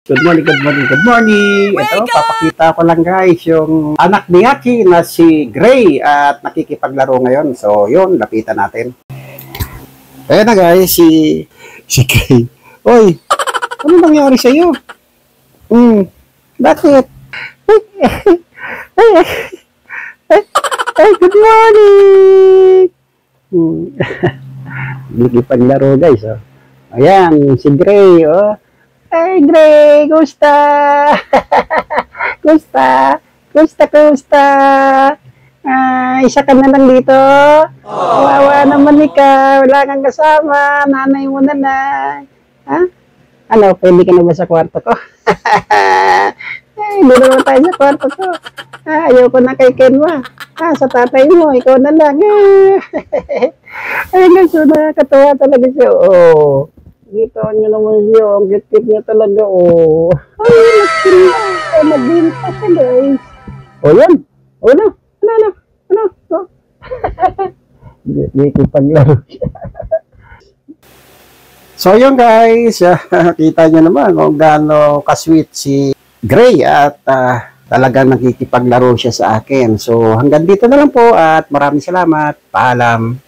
Good morning, good morning, good morning. Ito, papakita ko lang guys yung anak ni Aki na si Gray at nakikipaglaro ngayon. So, yun, lapitan natin. Ayan na guys, si Gray. Oy, ano nangyari sa'yo? Bakit? Ay, good morning! Nakikipaglaro guys, oh. Ayan, si Gray, oh. Hey, Gray! Gusta? Gusta? Gusta? Isa ka na lang dito? Kawawa naman ikaw. Wala kang kasama. Nanay mo na na. Ha? Ano, pwede ka na ba sa kwarto ko? Ay, doon naman tayo sa kwarto ko. Ayoko na kay Kenwa. Sa tatay mo, ikaw na lang. Ay, guys, nakakatawa talaga siya. Oh. Dito nyo naman siya, ang cute niya talaga, oh. Ay, nagkila. Ay, nagbinta siya, guys. O, yan. O, ano? Oh. Hindi paglaro siya. So, yun, guys. Kita nyo naman kung gaano ka-sweet si Gray at talagang nakikipaglaro siya sa akin. So, hanggang dito na lang po at maraming salamat. Paalam.